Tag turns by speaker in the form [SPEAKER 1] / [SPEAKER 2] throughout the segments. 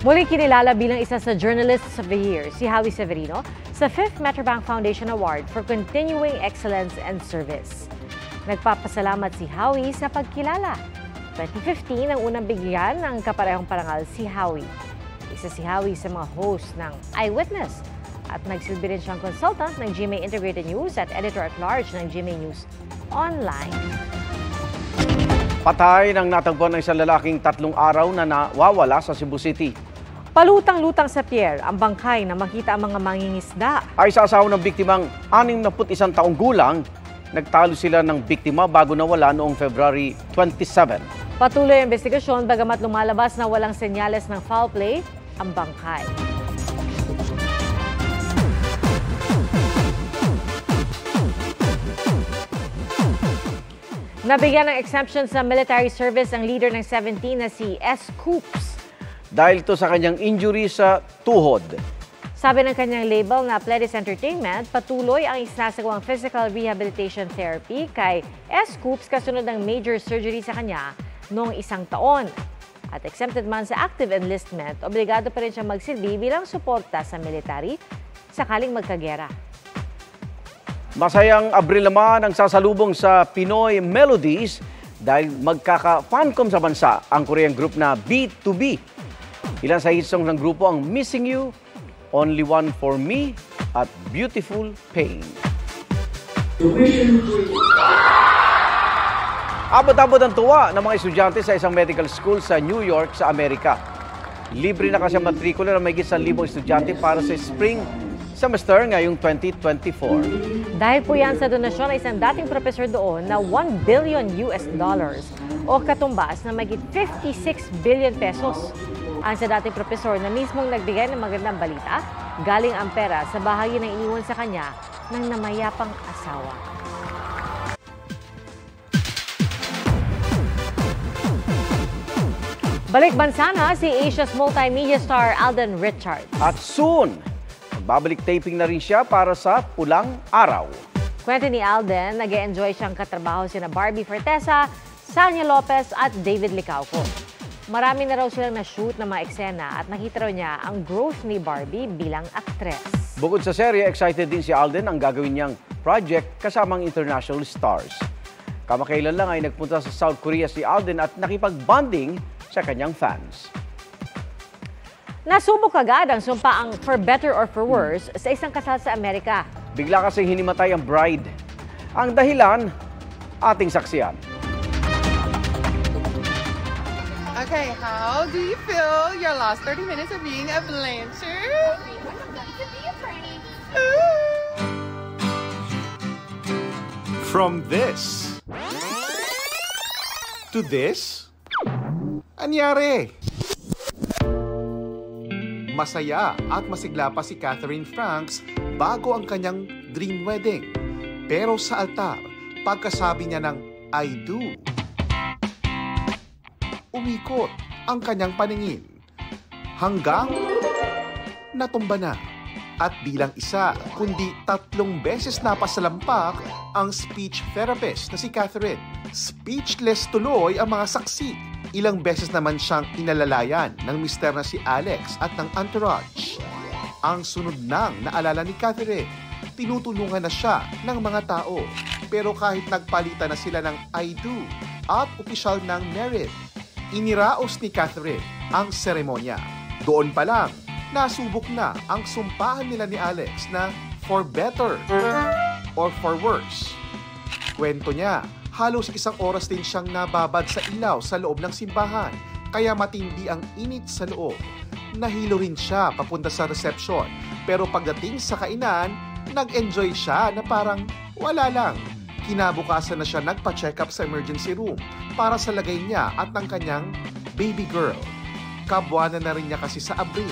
[SPEAKER 1] Muli kinilala bilang isa sa Journalists of the Year si Howie Severino sa 5th Metrobank Foundation Award for Continuing Excellence and Service. Nagpapasalamat si Howie sa pagkilala. 2015 ang unang bigyan ng kaparehong parangal si Howie. Isa si Howie sa mga host ng Eyewitness at nagsilbi rin siyang consultant ng GMA Integrated News at editor-at-large ng GMA News Online.
[SPEAKER 2] Patay nang natagpuan ng isang lalaking 3 araw na nawawala sa Cebu City.
[SPEAKER 1] Palutang-lutang sa pier ang bangkay na makita ang mga mangingisda.
[SPEAKER 2] Ay sa asawa ng biktimang 61 taong gulang, nagtalo sila ng biktima bago nawala noong February 27.
[SPEAKER 1] Patuloy ang investigasyon bagamat lumalabas na walang senyales ng foul play ang bangkay. Nabigyan ng exemption sa military service ang leader ng 17 na si S. Coops.
[SPEAKER 2] Dahil ito sa kanyang injury sa tuhod.
[SPEAKER 1] Sabi ng kanyang label na Pledis Entertainment, patuloy ang isinasagawang physical rehabilitation therapy kay S. Coops kasunod ng major surgery sa kanya noong 1 taon. At exempted man sa active enlistment, obligado pa rin siya magsilbi bilang suporta sa military sakaling magkagera.
[SPEAKER 2] Masayang Abril naman ang sasalubong sa Pinoy Melodies dahil magkaka-fancom sa bansa ang Korean group na B2B. Ilan sa hit songs ng grupo ang Missing You, Only One For Me at Beautiful Pain. Abot-abot ang tuwa ng mga estudyante sa isang medical school sa New York sa Amerika. Libre na kasi ang matrikula ng may 1,000 estudyante para sa spring semester ngayong 2024.
[SPEAKER 1] Dahil po yan sa donasyon ng isang dating profesor doon na $1 billion o katumbas na magit 56 billion pesos. Ang sa dating profesor na mismong nagbigay ng magandang balita, galing ang pera sa bahagi ng iniwan sa kanya ng namayapang asawa. Balik bansa na si Asia's multimedia star Alden Richards.
[SPEAKER 2] At soon, magbabalik taping na rin siya para sa Pulang Araw.
[SPEAKER 1] Kwento ni Alden, nag-e-enjoy siyang katrabaho sina Barbie Fortesa, Sanya Lopez at David Licauco. Marami na raw silang na-shoot na mga eksena at nakita raw niya ang growth ni Barbie bilang aktres.
[SPEAKER 2] Bukod sa serye, excited din si Alden ang gagawin niyang project kasamang international stars. Kamakailan lang ay nagpunta sa South Korea si Alden at nakipag-bonding sa kanyang fans.
[SPEAKER 1] Nasubok agad ang sumpaang for better or for worse sa isang kasal sa Amerika.
[SPEAKER 2] Bigla kasing hinimatay ang bride. Ang dahilan, ating saksiyan.
[SPEAKER 3] Okay, how do you feel your last 30 minutes of being a Blanchard?
[SPEAKER 4] From this to this, anyari? Masaya at masigla pa si Catherine Franks bago ang kanyang dream wedding. Pero sa altar, pagkasabi niya ng I do, umikot ang kanyang paningin hanggang natumba na. At bilang isa, kundi 3 beses napasalampak ang speech therapist na si Catherine. Speechless tuloy ang mga saksi. Ilang beses naman siyang inalalayan ng mister na si Alex at ng entourage. Ang sunod nang naalala ni Catherine, tinutulungan na siya ng mga tao. Pero kahit nagpalitan na sila ng I do at opisyal ng married, iniraos ni Catherine ang seremonya. Doon pa lang, nasubok na ang sumpahan nila ni Alex na for better or for worse. Kwento niya, halos 1 oras din siyang nababad sa ilaw sa loob ng simbahan, kaya matindi ang init sa loob. Nahilo rin siya papunta sa reception, pero pagdating sa kainan, nag-enjoy siya na parang wala lang. Kinabukasan na siya nagpa-check up sa emergency room para sa lagay niya at ng kanyang baby girl. Kabuanan na rin niya kasi sa Abril.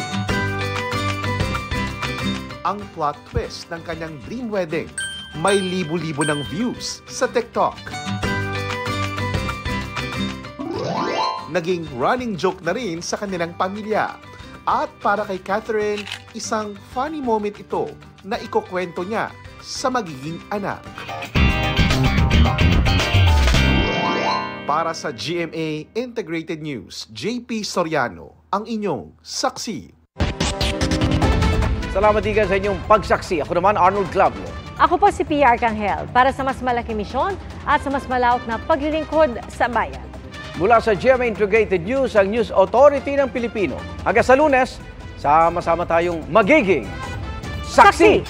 [SPEAKER 4] Ang plot twist ng kanyang dream wedding, may libo-libo ng views sa TikTok. Naging running joke na rin sa kanilang pamilya. At para kay Catherine, isang funny moment ito na ikukwento niya sa magiging anak. Para sa GMA Integrated News, JP Soriano, ang inyong saksi.
[SPEAKER 2] Salamat din sa inyong pagsaksi. Ako naman, Arnold Clavio.
[SPEAKER 1] Ako po si Pia Arcangel para sa mas malaking misyon at sa mas malawak na paglilingkod sa bayan.
[SPEAKER 2] Mula sa GMA Integrated News, ang News Authority ng Pilipino. Hanggang sa Lunes, sama-sama tayong magiging saksi!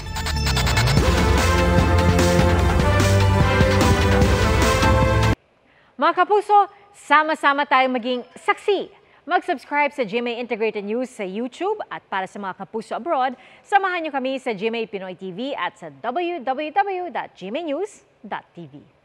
[SPEAKER 1] Mga kapuso, sama-sama tayong maging saksi. Mag-subscribe sa GMA Integrated News sa YouTube at para sa mga kapuso abroad, samahan niyo kami sa GMA Pinoy TV at sa www.gmanews.tv.